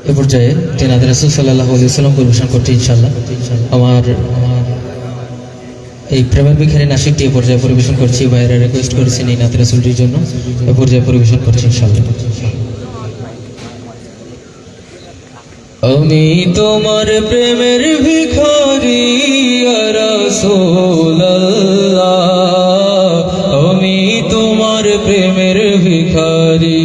এ পর্যায়ে তেনাদ রাসূল সাল্লাল্লাহু আলাইহি ওয়াসাল্লাম পরিবেশন করতে ইনশাআল্লাহ আমার এই প্রেমের ভিখারি নাসিকটি এ পর্যায়ে পরিবেশন করছি। ভাইয়েরা রিকোয়েস্ট করেছেন এই নাত রাসূলটির জন্য, এ পর্যায়ে পরিবেশন করছি ইনশাআল্লাহ। আমি তোমার প্রেমের ভিখারি ইয়া রাসূলুল্লাহ, আমি তোমার প্রেমের ভিখারি,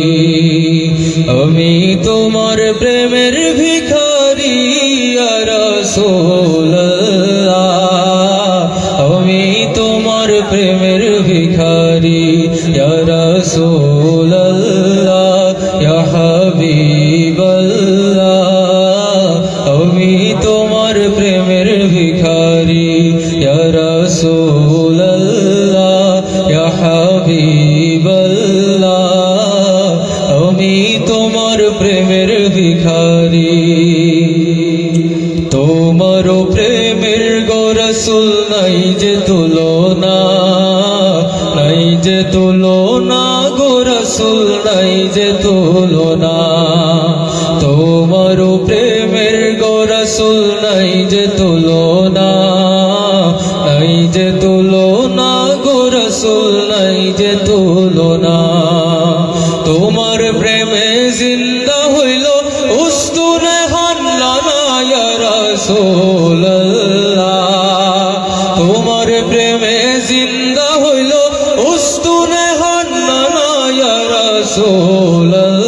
আমি তোমার প্রেমের ভিখারি ইয়া রাসূলুল্লাহ, আমি তোমার প্রেমের ভিখারি ইয়া রাসূলুল্লাহ ইয়া হাবিবাল্লাহ, আমি তোমার প্রেমের ভিখারি ইয়া রাসূলুল্লাহ ইয়া হাবিবাল্লাহ, আমি তোমার প্রেমের ভিখারি। তোমার প্রেমের গো রাসূল নাই যে তুলনা, নাই যে তুলনা গো রাসূল, নাই যে তুলনা। তোমার প্রেমের গো রাসূল নাই যে তুলনা, নাই যে তুলনা গো রাসূল, নাই যে তুলনা। তোমার প্রেমে জিন্দা হইল উস্তুনে হান্নানা ইয়া রাসূলুল্লাহ, তোমার প্রেমে জিন্দা হইল উস্তুনে হান্নানা ইয়া রাসূলুল্লাহ,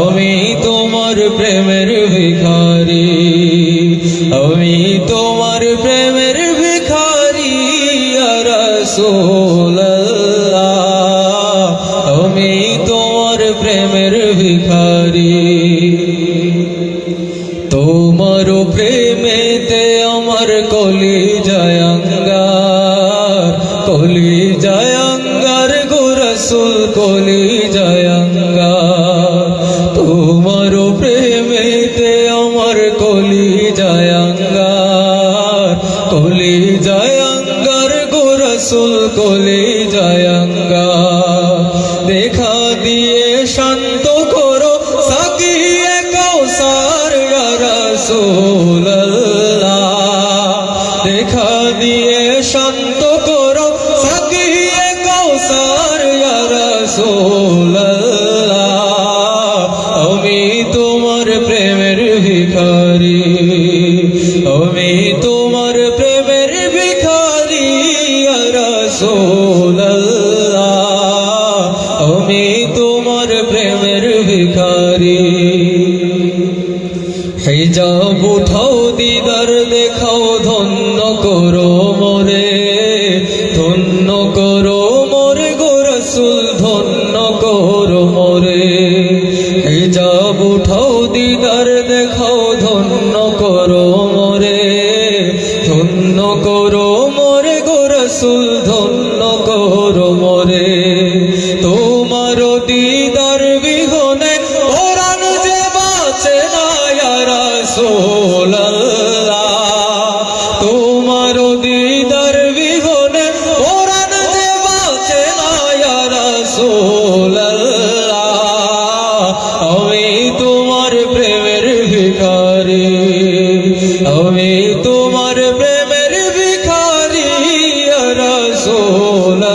আমি তোমার প্রেমের ভিখারি, আমি তোমার প্রেমের ভিখারি ইয়া রাসূলুল্লাহ, আমি তোমার প্রেমের ভিখারি। তোমার প্রেমেতে আমার কলিজায় আঙ্গার, কলিজায় আঙ্গার গো রাসূল, কলিজায় আঙ্গার। তোমার প্রেমেতে আমার কলিজায় আঙ্গার, কলিজায় আঙ্গার গো রাসূল, কলিজায় আঙ্গার। দেখা দিয়ে শান্ত করো সাকিয়ে কাউসার ইয়া রাসূলুল্লাহ, দেখা দিয়ে শান্ত করো সাকিয়ে কাউসার ইয়া রাসূলুল্লাহ, আমি তোমার প্রেমের ভিখারি, আমি তোমার প্রেমের ভিখারি ইয়া রাসূলুল্লাহ, আমি তোমার প্রেমের ভিখারি। হিজাব উঠাও দিদার দেখাও, ধন্য করো মোরে, ধন্য করো মোরে গো রাসূল, ধন্য করো মোরে। হিজাব উঠাও দিদার দেখাও, ধন্য করো মোরে, ধন্য করো মোরে গো রাসূল, ধন্য করো মোরে। তোমার দিদার বিহনে পরাণ যে বাঁচে না ইয়া রাসূলুল্লাহ, তোমার দিদার বিহনে পরাণ যে বাঁচে না ইয়া রাসূলুল্লাহ, আমি তোমার প্রেমের ভিখারি, আমি তোমার প্রেমের ভিখারি ইয়া রাসূলুল্লাহ,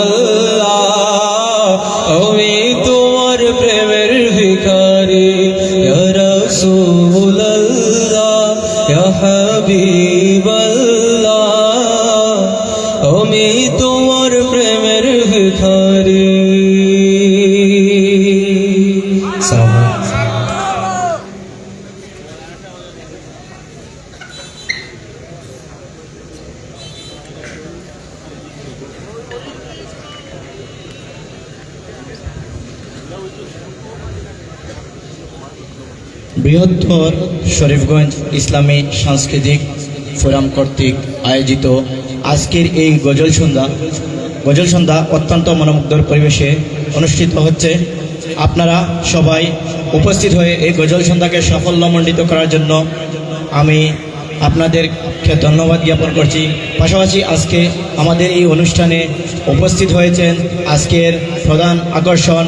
আমি তোমার প্রেমের ভিখারি ইয়া রাসূলুল্লাহ ইয়া হাবিবাল্লাহ, আমি তোমার প্রেমের ভিখারি। বৃহত্তর শরীফগঞ্জ ইসলামী সাংস্কৃতিক ফোরাম কর্তৃক আয়োজিত আজকের এই গজল সন্ধ্যা অত্যন্ত মনোমুগ্ধর পরিবেশে অনুষ্ঠিত হচ্ছে। আপনারা সবাই উপস্থিত হয়ে এই গজল সন্ধ্যাকে সাফল্যমণ্ডিত করার জন্য আমি আপনাদেরকে ধন্যবাদ জ্ঞাপন করছি। পাশাপাশি আজকে আমাদের এই অনুষ্ঠানে উপস্থিত হয়েছেন আজকের প্রধান আকর্ষণ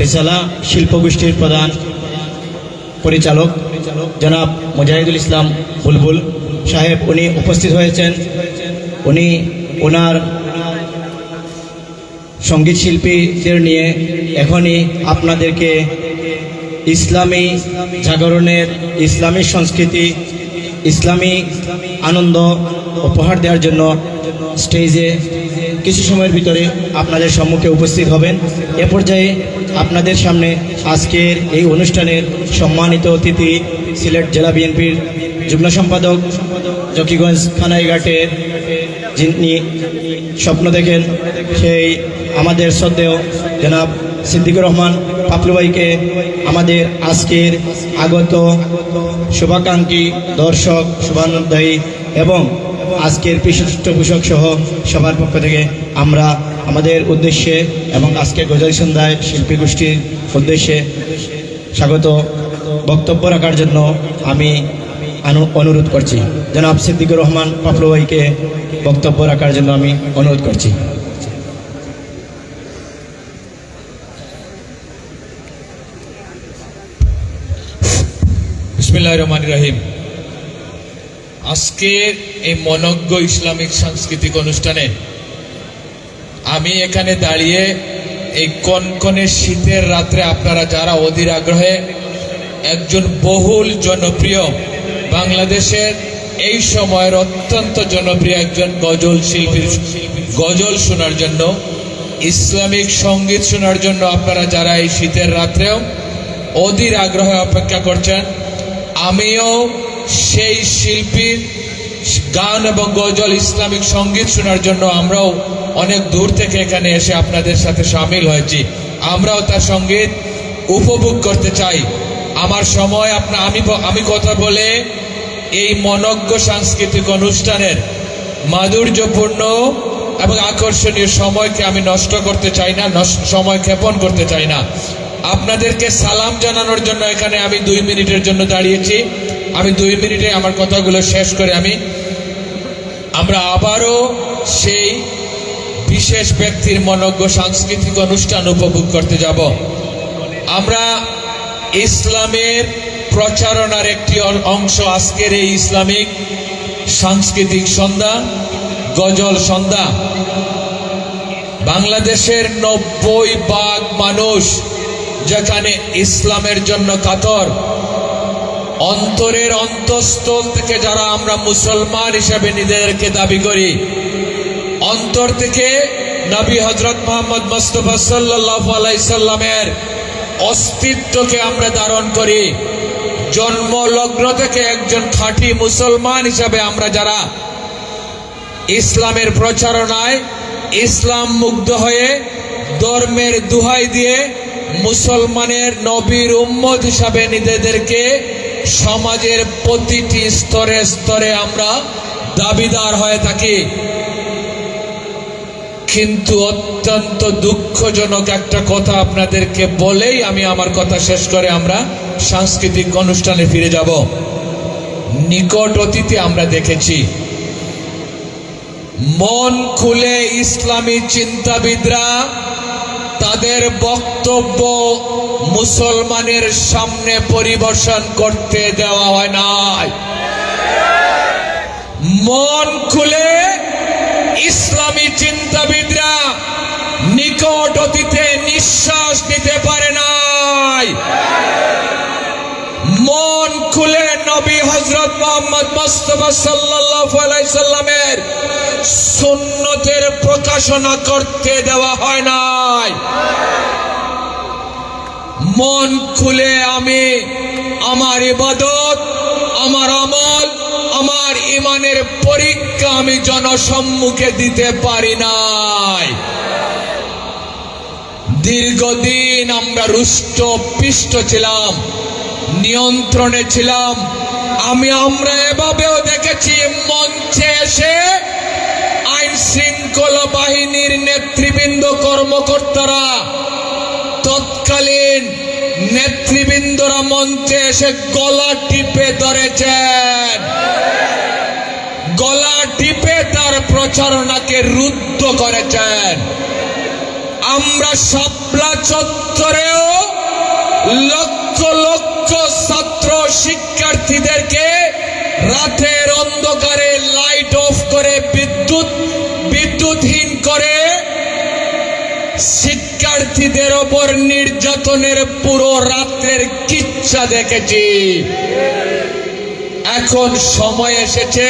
রিসালা শিল্পগোষ্ঠীর প্রধান পরিচালক জনাব মুজাহিদুল ইসলাম বুলবুল সাহেব উনি উপস্থিত হয়েছেন। উনি ওনার সঙ্গীত শিল্পীদের নিয়ে এখনই আপনাদেরকে ইসলামী জাগরণের, ইসলামী সংস্কৃতি, ইসলামী আনন্দ উপহার দেওয়ার জন্য স্টেজে কিছু সময়ের ভিতরে আপনাদের সম্মুখে উপস্থিত হবেন। এ পর্যায়ে আপনাদের সামনে আজকের এই অনুষ্ঠানের সম্মানিত অতিথি সিলেট জেলা বিএনপির যুগ্ম সম্পাদক জকিগঞ্জ খানাইঘাটের যিনি স্বপ্ন দেখেন সেই আমাদের শ্রদ্ধেয় জনাব সিদ্দিকুর রহমান পাপলু ভাইকে আমাদের আজকের আগত শুভাকাঙ্ক্ষী দর্শক, শুভানুধ্যায়ী এবং আজকের পৃষ্ঠপোষক সহ সবার পক্ষ থেকে আমরা আমাদের উদ্দেশ্যে এবং আজকের গজল সন্ধ্যায় শিল্পী গোষ্ঠীর উদ্দেশ্যে স্বাগত বক্তব্য রাখার জন্য আমি অনুরোধ করছি। জনাব সিদ্দিকুর রহমান পাপলু ভাইকে বক্তব্য রাখার জন্য আমি অনুরোধ করছি। বিসমিল্লাহির রহমানির রহিম। আজকের এই মনজ্ঞ ইসলামিক সাংস্কৃতিক অনুষ্ঠানে আমি এখানে দাঁড়িয়ে এই কনকনে শীতের রাত্রে আপনারা যারা অধীর আগ্রহে একজন বহুল জনপ্রিয় বাংলাদেশের এই সময়ের অত্যন্ত জনপ্রিয় একজন গজল শিল্পীর গজল শোনার জন্য, ইসলামিক সঙ্গীত শোনার জন্য আপনারা যারা এই শীতের রাত্রেও অধীর আগ্রহে অপেক্ষা করছেন, আমিও সেই শিল্পীর গান এবং গজল ইসলামিক সঙ্গীত শোনার জন্য আমরাও অনেক দূর থেকে এখানে এসে আপনাদের সাথে সামিল হয়েছি। আমরাও তার সঙ্গীত উপভোগ করতে চাই। আমার সময় আমি কথা বলে এই মনজ্ঞ সাংস্কৃতিক অনুষ্ঠানের মাধুর্যপূর্ণ এবং আকর্ষণীয় সময়কে আমি নষ্ট করতে চাই না, সময় ক্ষেপণ করতে চাই না। আপনাদেরকে সালাম জানানোর জন্য এখানে আমি 2 মিনিটের জন্য দাঁড়িয়েছি। আমি 2 মিনিটে আমার কথাগুলো শেষ করে আমরা আবারও সেই বিশেষ ব্যক্তির মনজ্ঞ সাংস্কৃতিক অনুষ্ঠান উপভোগ করতে যাব। আমরা ইসলামের প্রচারণার একটি অংশ আজকের এই ইসলামিক সাংস্কৃতিক সন্ধ্যা, গজল সন্ধ্যা। বাংলাদেশের 90% মানুষ যেখানে ইসলামের জন্য কাতর, অন্তরের অন্তঃস্থল থেকে যারা আমরা মুসলমান হিসেবে নিজেদেরকে দাবি করি, অন্তর থেকে নবী হযরত মুহাম্মদ মুস্তাফা সাল্লাল্লাহু আলাইহি সাল্লামের অস্তিত্বকে আমরা ধারণ করি, জন্মলগ্ন থেকে একজন খাঁটি মুসলমান হিসাবে আমরা যারা ইসলামের প্রচারণায় ইসলাম মুগ্ধ হয়ে ধর্মের দুহাই দিয়ে মুসলমানের নবীর উম্মত হিসাবে নিজেদেরকে সমাজের প্রতিটি স্তরে স্তরে আমরা দাবিদার হয়ে থাকি। কিন্তু অত্যন্ত দুঃখজনক একটা কথা আপনাদেরকে বলেই আমি আমার কথা শেষ করে আমরা সাংস্কৃতিক অনুষ্ঠানে ফিরে যাব। নিকট অতীতে আমরা দেখেছি মন খুলে ইসলামী চিন্তাবিদরা তাদের বক্তব্য মুসলমানের সামনে পরিবেশন করতে দেওয়া হয় নাই। মন খুলে ইসলামী চিন্তাবিদরা নিকট অতীতে নিঃশ্বাস নিতে পারে নাই। মন খুলে নবী হযরত মুহাম্মদ মুস্তাফা সাল্লাল্লাহু আলাইহি সাল্লামের সুন্নতের প্রকাশনা করতে দেওয়া হয় নাই। মন খুলে আমি আমার ইবাদত, আমার আমল, আমার ঈমানের পরীক্ষা আমি জনসম্মুখে দিতে পারি নাই। দীর্ঘদিন আমরা রুষ্ট পিষ্ট ছিলাম, নিয়ন্ত্রণে ছিলাম। আমরা এভাবেও দেখেছি মঞ্চে এসে আইন শৃঙ্খলা বাহিনীর নেতৃবৃন্দ, কর্মকর্তারা, তৎকালীন নেতৃবৃন্দরা মঞ্চে এসে গলা টিপে ধরেছেন, গলা টিপে তার প্রচারণাকে রুদ্ধ করেছেন। আমরা শাপলা চত্বরেও লক্ষ লক্ষ ছাত্র শিক্ষার্থীদেরকে রাতের অন্ধকারে লাইট অফ করে বিদ্যুৎহীন করে শিক্ষার্থীদের ওপর নির্যাতনের পুরো রাত্রের কিচ্ছা দেখেছি। এখন সময় এসেছে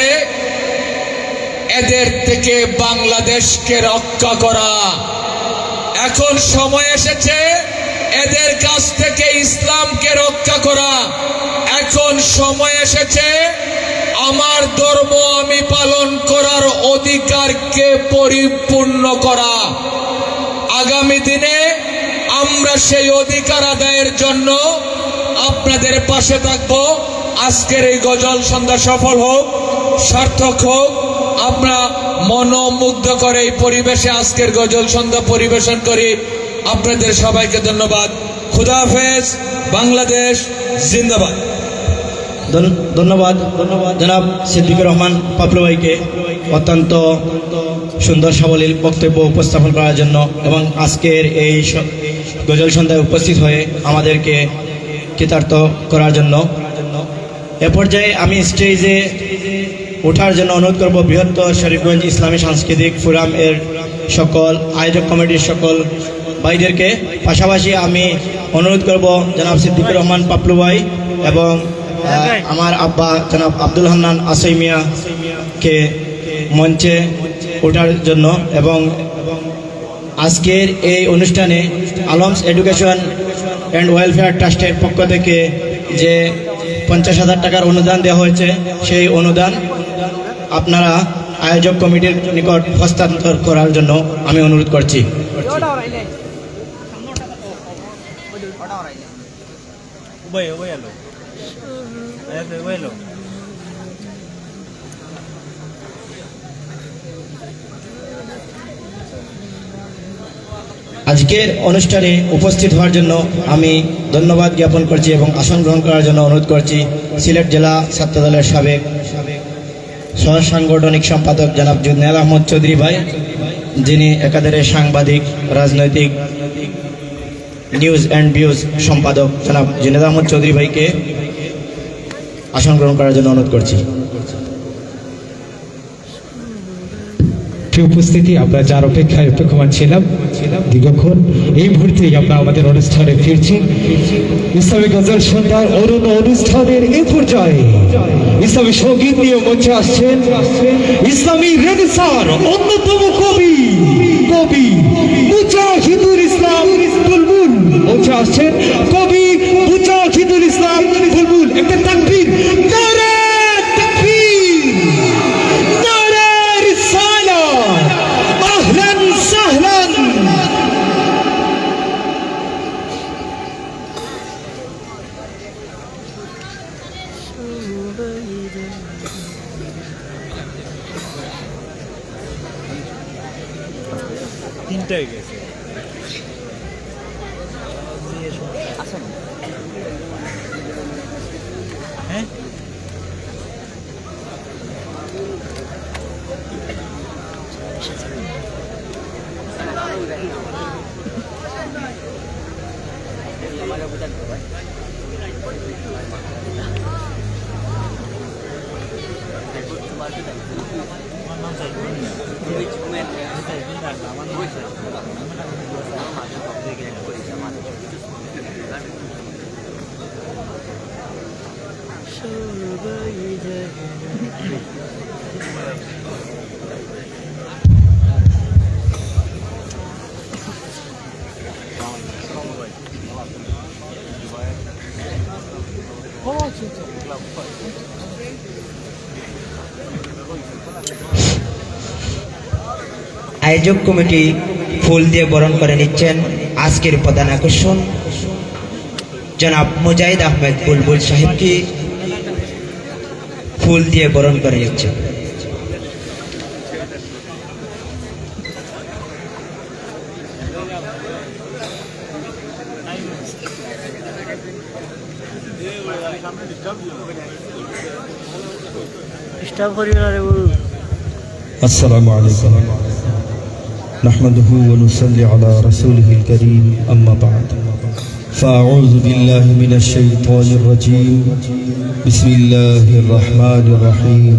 এদের থেকে বাংলাদেশকে রক্ষা করা। এখন সময় এসেছে এদের কাছ থেকে ইসলামকে রক্ষা করা। এখন সময় এসেছে আমার ধর্ম আমি পালন করার অধিকারকে পরিপূর্ণ করা। আগামী দিনে আমরা সেই অধিকার আদায়ের জন্য আপনাদের পাশে থাকব। আজকের এই গজল সন্ধ্যা সফল হোক, সার্থক হোক। আমরা মনোমুগ্ধ করে এই পরিবেশে আজকের গজল সন্ধ্যা পরিবেশন করি। আপনাদের সবাইকে ধন্যবাদ। খুদা হাফেজ। বাংলাদেশ জিন্দাবাদ। ধন্যবাদ জনাব সিদ্দিকুর রহমান পাপলু ভাইকে অত্যন্ত সুন্দর সাবলীল বক্তব্য উপস্থাপন করার জন্য এবং আজকের এই গজল সন্ধ্যায় উপস্থিত হয়ে আমাদেরকে কৃতার্থ করার জন্য। এ পর্যায়ে আমি স্টেজে ওঠার জন্য অনুরোধ করব বৃহত্তর শরীফগঞ্জ ইসলামী সাংস্কৃতিক ফোরাম এর সকল আয়োজক কমিটির সকল ভাইদেরকে। পাশাপাশি আমি অনুরোধ করব জনাব সিদ্দিকুর রহমান পাপলু ভাই এবং আমার আব্বা জনাব আব্দুল হান্নান আসই মিয়াকে মঞ্চে ওঠার জন্য। এবং আজকের এই অনুষ্ঠানে আলমস এডুকেশন অ্যান্ড ওয়েলফেয়ার ট্রাস্টের পক্ষ থেকে যে 50,000 টাকার অনুদান দেওয়া হয়েছে, সেই অনুদান আপনারা আয়োজক কমিটির নিকট হস্তান্তর করার জন্য আমি অনুরোধ করছি। আজকের অনুষ্ঠানে উপস্থিত হওয়ার জন্য আমি ধন্যবাদ জ্ঞাপন করছি এবং আসন গ্রহণ করার জন্য অনুরোধ করছি সিলেট জেলা ছাত্রদলের সাবেক সহ সাংগঠনিক সম্পাদক জনাব জুনেল আহমদ চৌধুরী ভাই, যিনি একাধারে সাংবাদিক, রাজনৈতিক, নিউজ অ্যান্ড ভিউজ সম্পাদক জনাব জুনেল আহমদ চৌধুরী ভাইকে আসন গ্রহণ করার জন্য অনুরোধ করছি। উপস্থিতি, আমরা যার অপেক্ষায় অপেক্ষমান ছিলাম দীর্ঘক্ষণ, এই মুহূর্তেই আমরা আমাদের অনুষ্ঠানে ফিরছি। ইসলামী গজল সন্ধ্যার অরুণ অনুষ্ঠানের এই পর্যায়ে ইসলামী সঙ্গীত নিয়ে মঞ্চে আসছেন ইসলামী রেনেসাঁর অন্যতম কবি মুজাহিদুল ইসলাম বুলবুল। মঞ্চে আসছেন কবি মুজাহিদুল ইসলাম বুলবুল। একটা তাকবীর, নারে তাকবীর, নারে রিসালাত, আহলান সাহলান। তিনটায় গেছে। হ্যাঁ, আয়োজক কমিটি ফুল দিয়ে বরণ করে নিচ্ছেন আজকের প্রধান আকর্ষণ জনাব মুজাহিদ আহমেদ বুলবুল সাহেবকে ফুল দিয়ে বরণ করে নিচ্ছেন। আসসালামু আলাইকুম। نحمده ونصلي على رسوله الكريم أما بعد فأعوذ بالله من الشيطان الرجيم بسم الله الرحمن الرحيم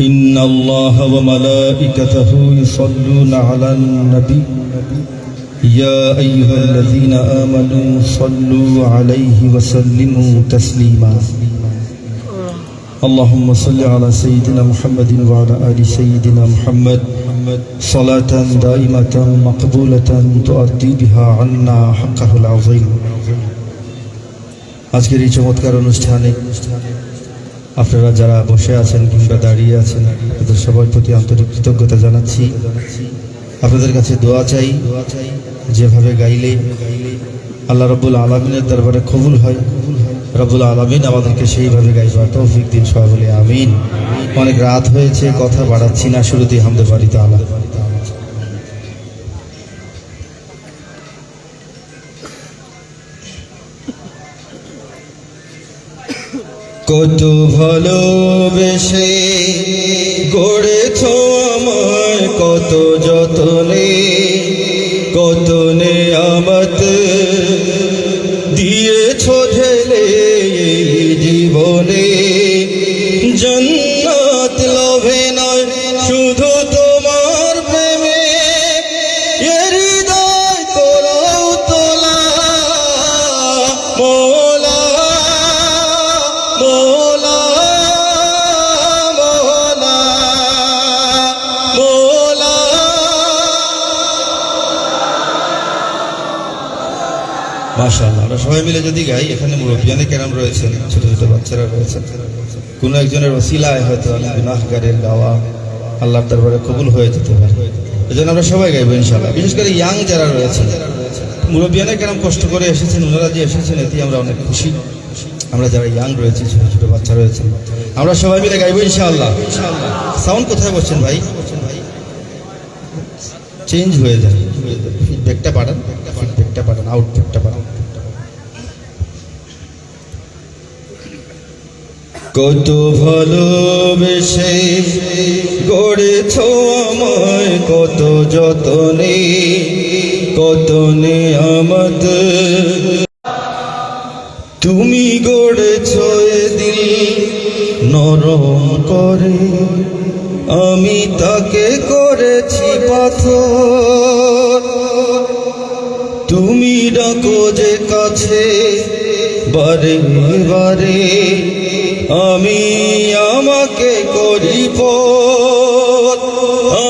إن الله وملائكته يصلون على النبي يا أيها الذين آمنوا صلوا عليه وسلموا تسليما اللهم صل على سيدنا محمد وعلى آل سيدنا محمد صلاة دائمة مقبولة تؤدي بها عنا حقه العظيم আজকের এই চমৎকার অনুষ্ঠানে আপনারা যারা বসে আছেন কিংবা দাঁড়িয়ে আছেন আপনাদের সবার প্রতি আন্তরিক কৃতজ্ঞতা জানাচ্ছি। আপনাদের কাছে দোয়া চাই, যেভাবে গাইলে আল্লাহ রাব্বুল আলামিনের দরবারে কবুল হয়, রব্বুল আলামিন আমাদেরকে সেইভাবে গাইবার তৌফিক দিন, সবাই বলে আমিন। অনেক রাত হয়েছে, কথা বাড়াচ্ছি না, শুরুতেই হামদে বাড়ি তাআলা। কত ভালোবেসে গড়েছ আমায়, কত যতনে কত নেয়ামত দিয়েছ ঢেলে জীবনে। জান্নাত লোভে নয় শুধু তোমার প্রেমে, এ হৃদয় করো তোলা মোলা মোলা মোলা মোলা। মাশাআল্লাহ, আমরা সবাই মিলে যদি গাই, এখানে মুরব্বিয়ানে কেরাম রয়েছেন, ছোট ছোট বাচ্চারা রয়েছেন, কোনো একজনের ওসিলায় হয়তো অনেক গুনাহগারের গাওয়া আল্লাহর দরবারে কবুল হয়ে যেতে পারে। এজন্য আমরা সবাই গাইবো ইনশাআল্লাহ। বিশেষ করে ইয়াং যারা রয়েছেন, মুরব্বিয়ানে কেরাম কষ্ট করে এসেছেন, ওনারা যে এসেছেন এতে আমরা অনেক খুশি। আমরা যারা ইয়াং রয়েছি, ছোট ছোট বাচ্চা রয়েছেন, আমরা সবাই মিলে গাইবো ইনশাআল্লাহ। সাউন্ড কোথায় বসছেন ভাই? চেঞ্জ হয়ে যায়, ফিডব্যাকটা পাঠান, আউটপুটটা পাঠান। কত ভালোবেসে গড়েছ আমায়, কত যতনে কত নেয়ামত তুমি গড়েছ এ দিল নরম করে, আমি তাকে করেছি পাথর। তুমি ডাকো যে কাছে বারে বারে, আমি আমাকে করি পথ।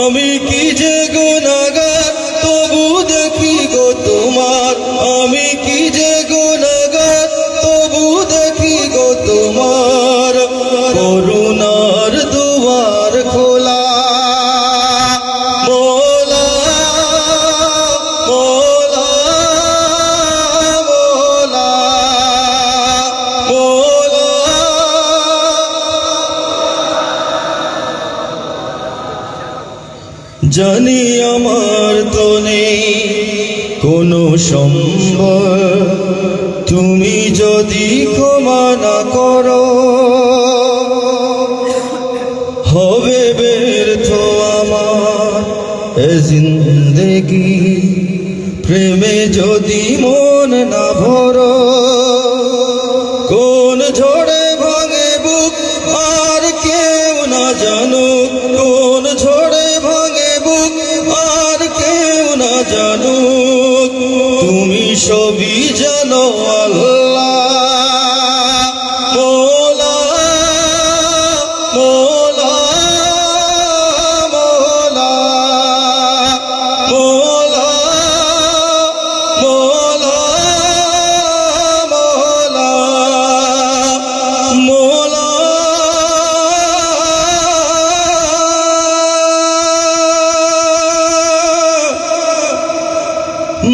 আমি কি যে গুনাহগার তবু দেখি গো তোমার, আমি কি যে গুনাহগার তবু দেখি গো তোমার করুণার দুয়ার খোলা মোলা মোলা মোলা মোলা। জানি আমার তো নেই কোনো সম্বল, তুমি যদি ক্ষমা না করো হবে ব্যর্থ আমার এ জিন্দেগি। প্রেমে যদি মন না ভরো, কোন ঝড়ে ভাঙে বুক আর কেউ না জানুক, কোন ঝড়ে ভাঙে বুক আর কেউ না জানুক। তুমি সবই জানো আল্লাহ মোলা মোলা মোলা মোলা মোলা মোলা মোলা।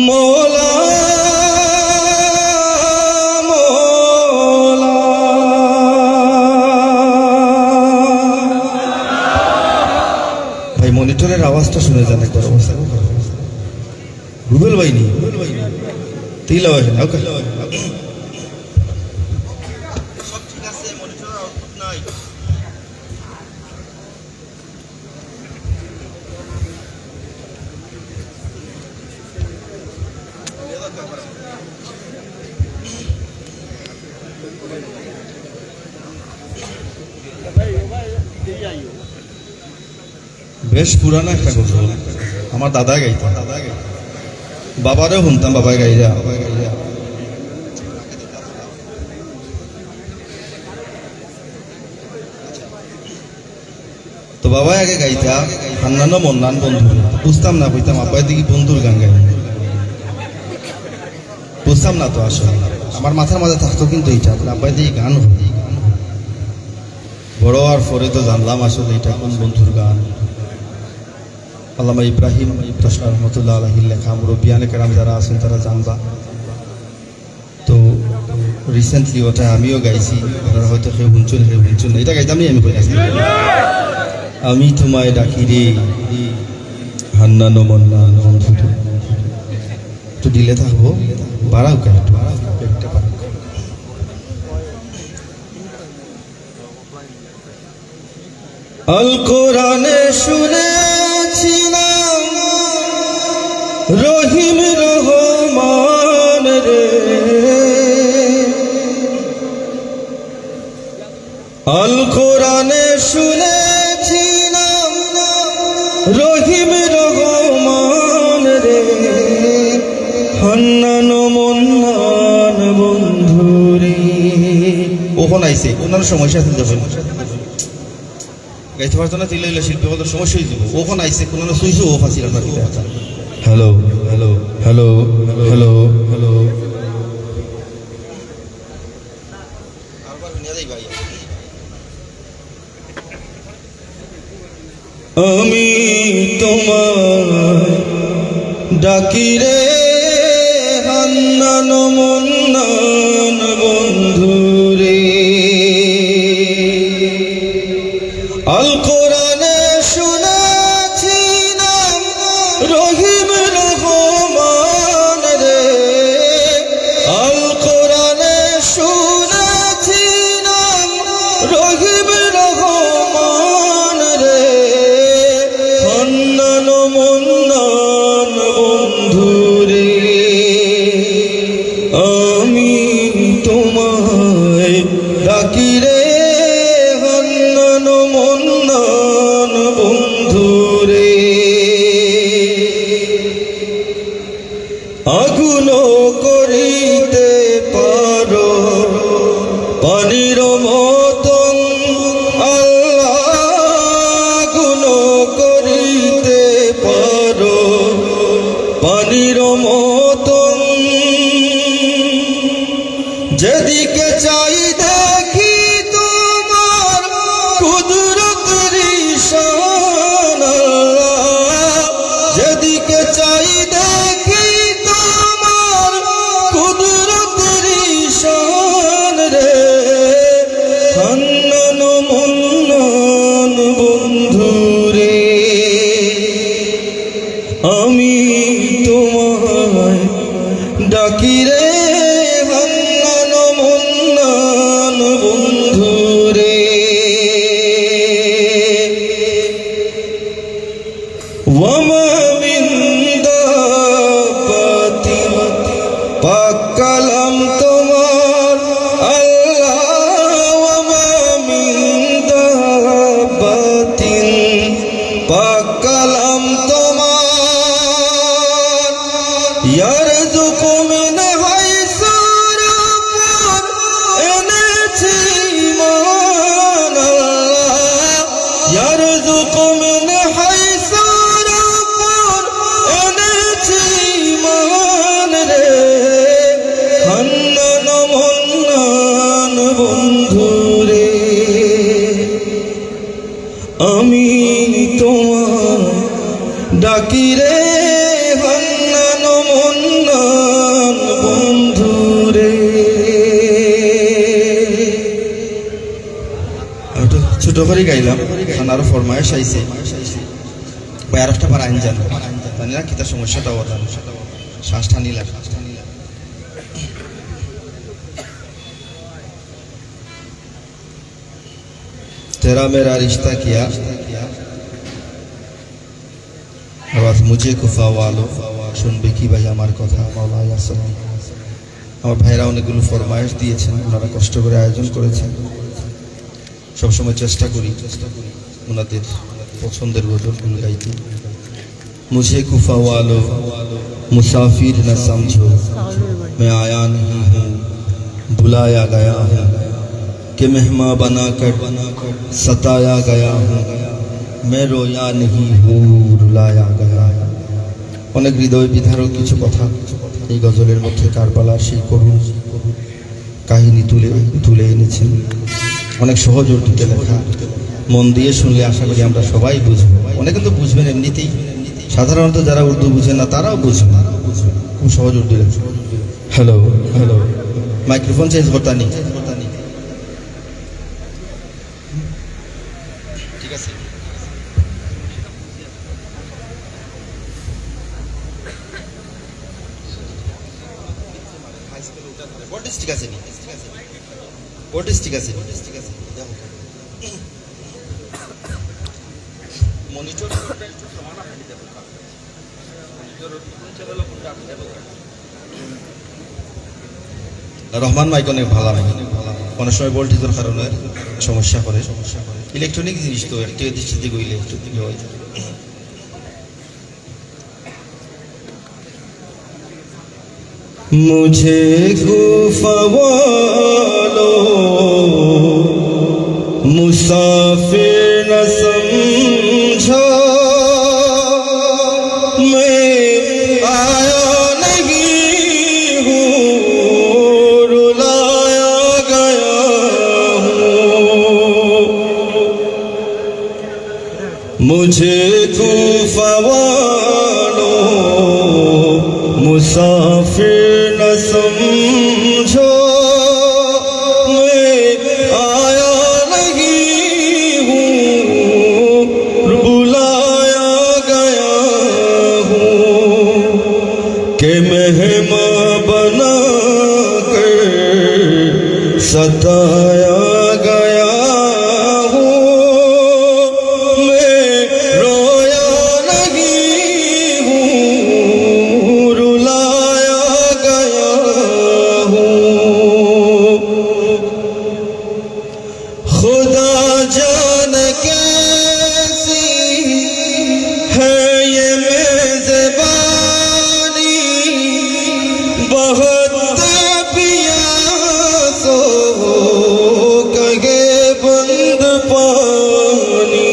মোলা মোলা। ভাই মনিটরের আওয়াজটা শুনে যান একবার, অবস্থা রুবেল ভাই নি তিল আওয়াজ না ওকে সব ঠিক আছে, মনিটরের আউটপুট নাই। বেশ পুরানো একটা গজল, আমার দাদা গাইতাম, বাবারও শুনতাম, বাবা গাইরা। তো বাবা আগে গাইতা হান্নানো মন্নান বন্ধু, বুঝতাম না, কইতাম আব্বাই দিকে বন্ধুর গান গাই, বুঝতাম না তো আসলে, আমার মাথার মাঝে থাকতো কিন্তু এইটা আব্বাই দিকে গান হয়। বড় আর পরে তো জানলাম আসলে এটা কোন বন্ধুর গান। আল্লামা ইব্রাহিম রহমতুল্লাহ আলাইহির লেখা, মুরব্বিয়ানে কেরাম যারা আছেন তারা জানবা। তো রিসেন্টলি ওটা আমিও গাইছি, আপনারা হয়তো কেউ শুনছুন, এটা গাইতাম নি আমি, কইতাছি আমি তোমায় ডাকি রে হান্নানো মন্নান বন্ধু। একটু দিলে থাকবো, বাড়াও কেন একটু, আল কোরআনে শুনেছিলাম রহিম রহমান রে, আল কোরআনে শুনেছিলাম রহিম রহমান রে, হান্নান মন্নান বন্ধু রে। ওখানে আইসে ওনার সমস্যা আছে, যখন গাইতে পারতো না তিলে শিল্পী কত সমস্যা হয়ে যাব। ওখানে আইসে কোনো সুইচও অফ আছিল আপনার কিতা। Hello hello hello hello hello, আমি তোমার ডাকি রে হান্নান মন্নান বন্ধু রে, আল কোরআনে শুনেছিলাম রহিম রহমান রে, আল কোরআনে শুনেছিলাম রহিম রহমান রে, হান্নান মন্নান বন্ধু রে, আমি তোমায় ডাকি রে হান্নান মন্নান বন্ধু রে, আগুন করিতে পারো পানির মতন আল্লাহ, আগুন করিতে পারো পানির মতন, যেদিকে চাই দেখি তোমার কুদরতের ঈশান আল্লাহ, যেদিকে চাই দেখি তোমার কুদরতের ঈশান রে, হান্নান মন্নান বন্ধু রে, আমি তোমায় ডাকি রে হান্নান মন্নান বন্ধু রে, ওয়ামা মিন দাব্বাতিন পাক কালাম তোমার আল্লাহ, ওয়ামা মিন দাব্বাতিন পাক কালাম তোমার, ইয়ারযুকু মিন হাইসু রাব্বুর এনেছি মান আল্লাহ, ইয়ারযুকু মিন হাইসু রাব্বুর এনেছি মান রে, হান্নান মন্নান বন্ধু রে, আমি তোমার ডাকি রে হান্নান মন্নান বন্ধু রে। ছোট করে গাইলাম, আরো ফরমায়েশ আইছে, ভাই আর একটা বার আইন জানি না কিতা সমস্যাটা বলেন, শ্বাস টানিলা। तेरा मेरा रिश्ता किया আওয়াজ মুঝে কুফা ওয়ালো, শুনবে কি ভাই আমার কথা, মাওলানা সাল্লাল্লাহু আলাইহি ওয়াসাল্লাম। আমার ভাইরা অনেকগুলো ফরমায়েশ দিয়েছেন, ওনারা কষ্ট করে আয়োজন করেছেন। সবসময় চেষ্টা করি ওনাদের পছন্দের গজলগুলো গাইতে। मुझे कुफा वालो मुसाफिर न समझो, मैं आया नहीं हूँ बुलाया गया हूँ, कि मेहमान बनाकर सताया गया हूँ, मैं रोया नहीं हूँ रुलाया गया हूँ। অনেক হৃদয় বিধারক কিছু কথা এই গজলের মধ্যে কারবালার সেই করুণ কাহিনী তুলে এনেছেন। অনেক সহজ উর্দুতে লেখা, মন দিয়ে শুনলে আশা করি আমরা সবাই বুঝবো। অনেকে তো বুঝবেন এমনিতেই, সাধারণত যারা উর্দু বুঝেন না তারাও বুঝবে না, খুব সহজ উর্দু লেখা। হ্যালো হ্যালো, মাইক্রোফোন চেঞ্জ করতে নি, ঠিক আছে? ভোল্টেজ ঠিক আছে নি? ভোল্টেজ ঠিক আছে নি? মনিটর রহমান মাইক অনেক ভালো, অনেক সময় ভোল্টেজের কারণে সমস্যা করে। ইলেকট্রনিক জিনিস তো একটু দৃষ্টিতে গইলে একটু হয়। मुझे कुफा वालो मुसाफिर न समझो, मैं आया नहीं हूँ रुलाया गया हूँ। मुझे कुफा वालो मुसाफिर न समझो, मैं आया नहीं हूँ बुलाया गया हूँ, कि मेहमान बना कर सताया गया हूँ, मैं रोया नहीं हूँ रुलाया गया हूँ। खुदा जान कैसी है ये मेज़बानी, बहुत प्यासो कहे बंद पानी।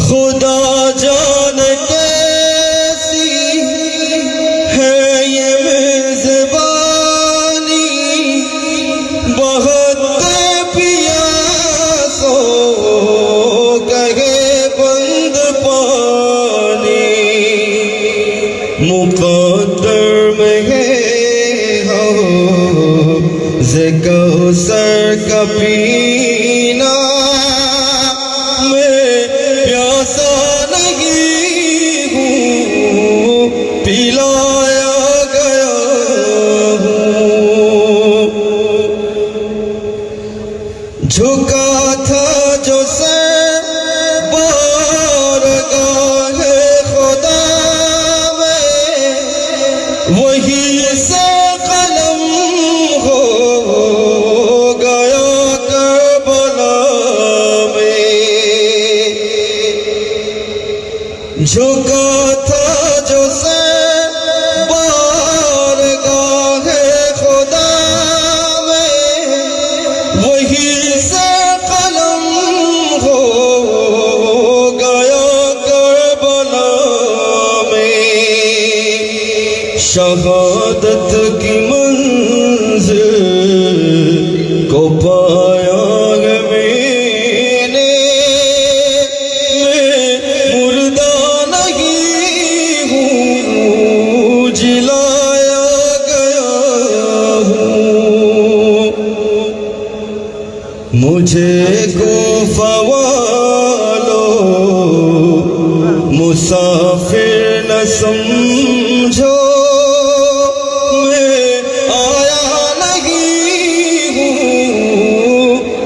खुदा जान कैसी है ये मेज़बानी, बहुत प्यासो कहे बंद पानी। मुक़द्दर में है हो ज़िक्र का पीना, मैं प्यासा नहीं हूँ पिलाया गया हूँ। झुका था जो सर बारगाहे खुदा में, वही से कलम हो गया करबला में। झुका था जो सर बारगाहे खुदा में, वही से कलम हो गया करबला में। शहादत की मंजिल को पाया है मैंने, मैं मुर्दा नहीं हूँ जिलाया गया हूँ। मुझे कुफा वालो मुसाफिर न समझो, मैं आया नहीं हूँ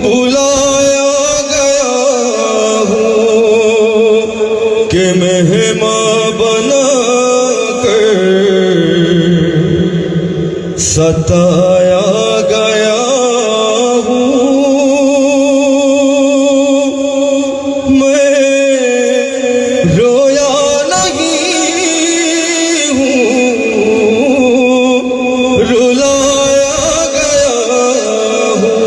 बुलाया गया हूँ, कि मेहमान बना कर सताया गया हूँ मैं, रोया नहीं हूँ, रुलाया गया हूँ।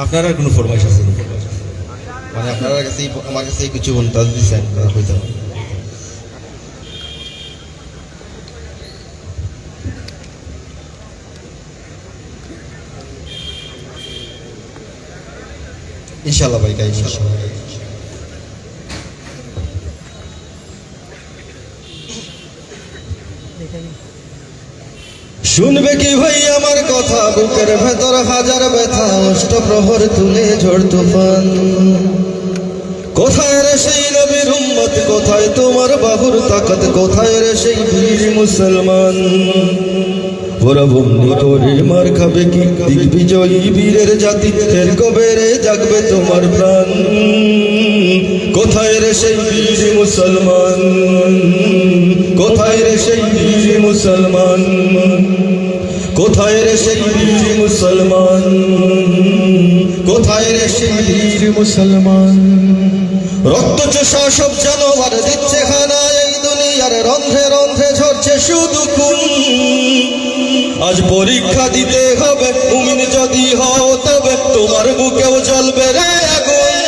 আপনারা কোনো ফরমাইশ আছে মানে আপনারা কাছে আমার কাছে কিছু বলতে দিচ্ছেন হইতে পারে ইনশাআল্লাহ ভাই গাই ইনশাআল্লাহ। শুনবে কি ভাই আমার কথা, বুকের ভেতর হাজার ব্যথা, অষ্টপ্রহর তুলে ঝড় তুফান। কোথায় রে সেই নবীর উম্মত, কোথায় তোমার বাহুর তাকত, কোথায় রে সেই বীর মুসলমান। ওরা বন্দি করে মার খাবে কি দিগ্বিজয়ী বীরের জাতি, ফের কবে রে জাগবে তোমার প্রাণ। কোথায় রে সেই বীর মুসলমান, কোথায় রে সেই বীর মুসলমান, কোথায় রে সেই বীর মুসলমান, কোথায় রে সেই বীর মুসলমান। রক্ত চোষা সব জানোয়ার দিচ্ছে খানা এই দুনিয়ার, রন্ধ্রে রন্ধ্রে ঝরছে শুধু খুন। আজ পরীক্ষা দিতে হবে, মুমিন যদি হও তবে তোমার বুকেও জ্বলবে রে আগুন।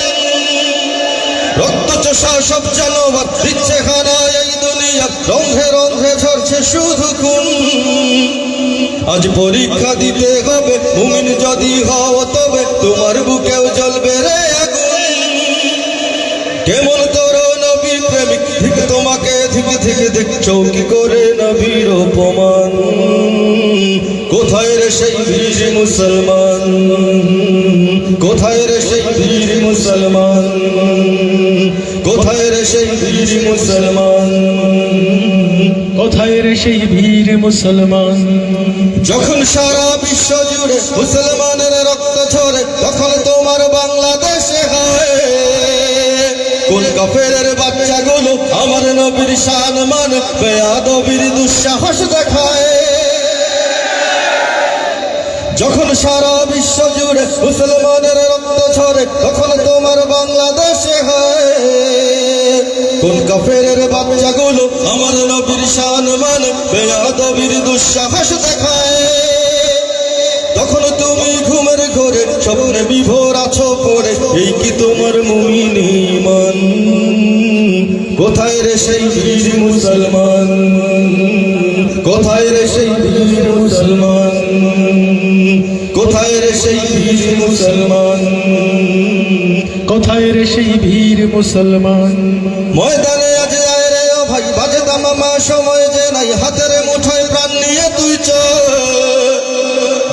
রক্ত চোষা সব জানোয়ার দিচ্ছে খানা এই দুনিয়ার, রন্ধ্রে রন্ধ্রে ঝরছে শুধু খুন। আজ পরীক্ষা দিতে হবে, মুমিন যদি হও তবে তোমার বুকেও জ্বলবে রে আগুন। কেমন করো নবী প্রেমিক, ঠিক তোমাকে থেকে থেকে দেখ চৌকি করে নবীর অপমান। কোথায় রে সেই বীর মুসলমান, কোথায় রে সেই বীর মুসলমান, কোথায় রে সেই বীর মুসলমান, কোথায় রে সেই বীর মুসলমান। যখন সারা বিশ্ব জুড়ে মুসলমানের রক্ত ঝরে, তখন তোমার বাংলাদেশে হয় কোন কাফেরের বাচ্চাগুলো আমার নবীর সম্মান বেয়াদবির দুঃসাহস দেখায়। যখন সারা বিশ্ব জুড়ে মুসলমানের রক্ত ঝরে, তখন তোমার বাংলাদেশে হয় কোন কাফেরের বাচ্চাগুলো আমার নবীর সম্মান বেয়াদবির দুঃসাহস দেখায়। তখন তুমি ঘুমের ঘরে স্বপ্নে বিভোর আছো পড়ে, এই কি তোমার মুমিন ঈমান। কোথায় রে সেই বীর মুসলমান, কোথায় রে সেই বীর মুসলমান, কোথায় রে সেই বীর মুসলমান, কোথায় রে সেই বীর মুসলমান। ময়দানে আজ আয় রে ও ভাই, বাজে দামামা সময় যে নাই, হাতের মুঠোয় প্রাণ নিয়ে তুই চল।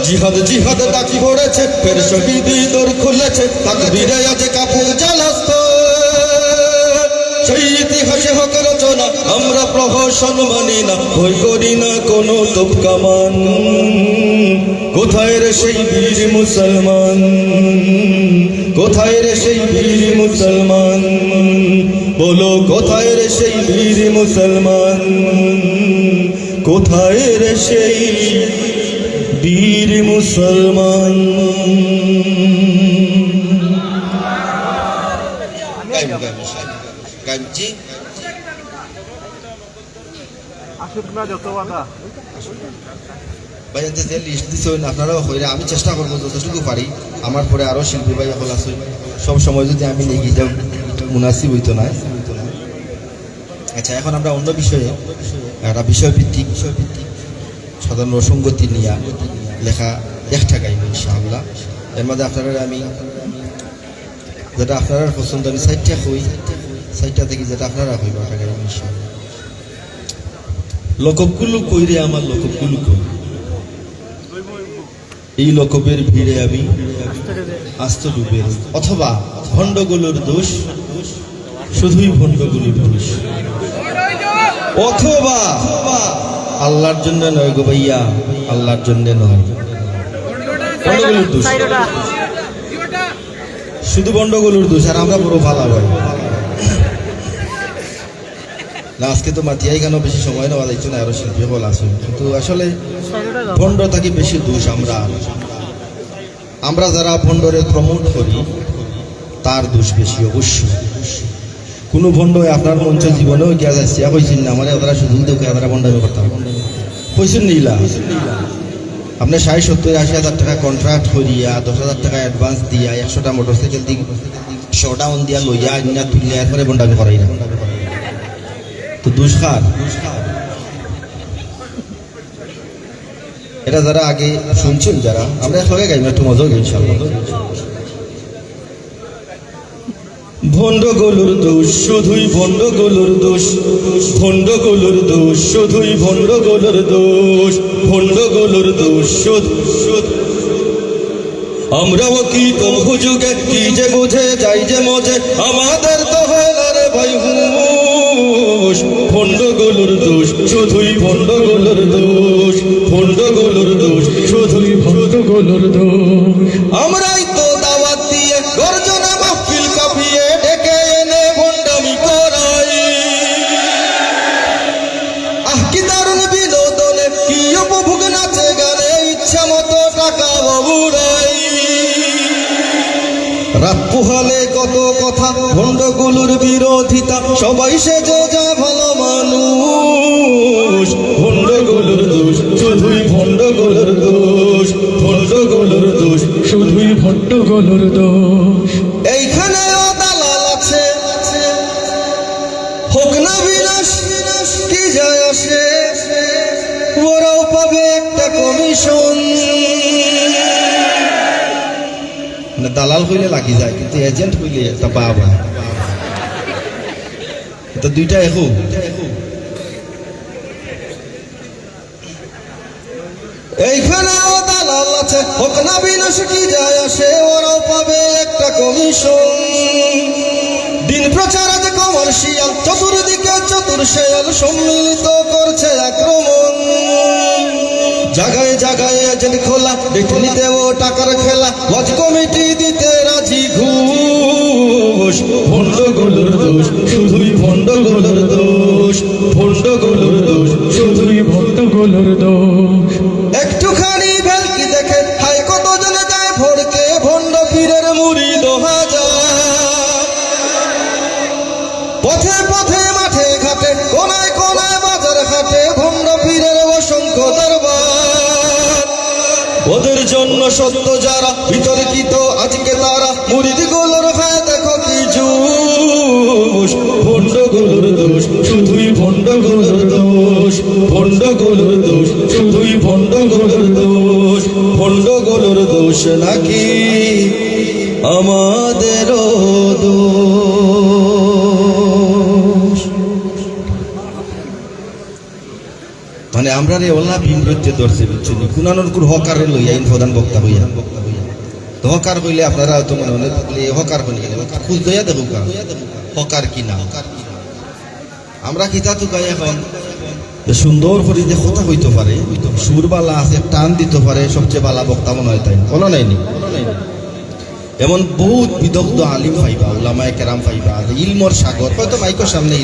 জিহাদ জিহাদ ডাকি পড়েছে, ফের শহীদি দোর খুলেছে, তাকবীরে আজ কাফের জ্বালাস্ত। সেই ইতিহাসে হোক রচনা, আমরা প্রহসন মানি না, ভয় করি না কোনো তোপ কামান। কোথায় রে সেই বীর মুসলমান, কোথায় রে সেই বীর মুসলমান, বলো কোথায় রে সেই বীর মুসলমান, কোথায় রে সেই বীর মুসলমান। আপনারাও হইলে আমি চেষ্টা করবো যতটুকু পারি। আমার পরে আরো শিল্পী ভাই হল আছে, সব সময় যদি আমি লেগে যাও মুনাসিব হইতো না। আচ্ছা, এখন আমরা অন্য বিষয়ে একটা বিষয়ভিত্তিক সাধারণ অসঙ্গতি নিয়ে লেখা একটা গাইব ইনশাআল্লাহ। এর মধ্যে আপনারা আমি যেটা আপনারা পছন্দ, আমি সাইডটা হই, সাইডটা থেকে যেটা আপনারা হইব একটা গাইব ইনশাআল্লাহ। লোকবগুলো কইরে আমার লোকবগুলো কই, এই লোকবের ভিড়ে আমি আস্ত ডুবে, অথবা ভণ্ডগুলোর দোষ, শুধুই ভণ্ডগুলোর দোষ, অথবা আল্লাহর জন্য নয় গো ভাইয়া, আল্লাহর জন্য নয়। বন্ডগুলোর দোষ, শুধু বন্ডগুলোর দোষ, আর আমরা পুরো ভালো ভাই না। আজকে তো মাতিয়াই কেন বেশি সময় নেওয়া যাচ্ছে না, আরো শিল্পী বল আসুন, কিন্তু আসলে ভণ্ড থাকি বেশি দোষ। আমরা যারা ভণ্ডরে প্রমোট করি তার দোষ বেশি অবশ্যই। কোনো ভণ্ড আপনার মঞ্চ জীবনেও গিয়া যাচ্ছে কইছেন না আমার তারা সুযোগ দেখ তারা ভণ্ডামি করতাম কইছেন নিলা। আপনি 60-70-80 টাকা কন্ট্রাক্ট করিয়া 10,000 টাকা অ্যাডভান্স দিয়া 100টা মোটরসাইকেল দিয়ে শোডাউন দিয়া লইয়া আইনা তুলিয়া এরপরে ভণ্ডামি করাই না, তো দোষ কার? এটা যারা আগে শুনছেন, যারা আমরা একলগে গাইম একটু মজা গাই ইনশাআল্লাহ। ভণ্ডগুলোর দোষ, শুধুই ভণ্ডগুলোর দোষ, ভণ্ডগুলোর দোষ, শুধুই ভণ্ডগুলোর দোষ, ভণ্ডগুলোর দোষ শুধু। আমরাও কি কম হুজুগে কি যে বুঝে যাই যে মজে, আমাদের তো হলারে ভাই হুশ। ভণ্ডগুলোর দোষ, শুধুই ভণ্ডগুলোর দোষ, ভণ্ডগুলোর দোষ, শুধুই ভণ্ডগুলোর দোষ। আমরাই তো দাওয়াত দিয়ে গর্জনে মাহফিল কাঁপিয়ে ডেকে এনে ভণ্ডামি করাই। আহ কি দারুণ বিনোদনে, কি উপভোগ নাচে গানে, ইচ্ছা মতো টাকা বাবুরাই। রাত পোহালে কত কথা, ভণ্ডগুলোর বিরোধিতা, সবাই সেজে যা ভালো মানুষ। ভণ্ডগুলোর দোষ, শুধুই ভণ্ডগুলোর দোষ, ভণ্ডগুলোর দোষ, শুধুই ভণ্ডগুলোর দোষ। এইখানেও দালাল আছে, হোক না বিনাশ কি যায় আসে, ওরাও পাবে একটা কমিশন। দালাল হইলে লাগি যায়, কিন্তু এজেন্ট হইলে একটা বাবা, এটা দুইটা একু। এইখানেও দালাল আছে, হোক না বিনাশ কি যায় আসে, ওরাও পাবে একটা কমিশন। দিন প্রচার আজ কমার্শিয়াল, চতুর্দিকে চতুর শেয়াল সম্মিলিত করছে আক্রমণ। জায়গায় জায়গায় এজেন্ট খোলা, দেখে নিতে ও টাকার খেলা, ওয়াজ কমিটি দিতে রাজি ঘুষ। ভণ্ডগুলোর দোষ, শুধুই ভণ্ডগুলোর দোষ, ভণ্ডগুলোর দোষ, শুধুই ভণ্ডগুলোর দোষ। একটুখানি ভেলকি দেখে হাই কতজনে যায় ভড়কে, ভণ্ড পীরের মুরিদ হাজার। পথে পথে মাঠে ঘাটে, কোনায় কোনায় বাজার ঘাটে, ভণ্ড পীরের অসংখ্য দরবার। ওদের জন্য সত্য যারা বিতর্কিত আজকে তারা, মুরিদগুলোর হায় দেখো কি জুস। ভণ্ডগুলোর দোষ, শুধুই ভণ্ডগুলোর দোষ, ভণ্ডগুলোর দোষ, শুধুই ভণ্ডগুলোর দোষ, ভণ্ডগুলোর দোষ নাকি আমাদেরও দোষ। মানে আমরা রে ওলা বিমৃত্যে ধরছে বুঝছেন, কুনানোর কুর হকারে লইয়া ইন প্রধান বক্তা হইয়া। তো হকার কইলে আপনারা হয়তো মনে হলে হকার কোন খুঁজ দইয়া দেখো হকার কি না। আমরা কিতা তুকাই এখন সুন্দর করে যে কথা হইতে পারে, সুরবালা আছে, টান দিতে পারে, সবচেয়ে বালা বক্তা মনে হয় তাই বলো নাইনি। এমন বহুত বিদগ্ধ আলিম পাইবা, উলামায়ে কেরাম পাইবা, ইলমর সাগর, হয়তো মাইকের সামনে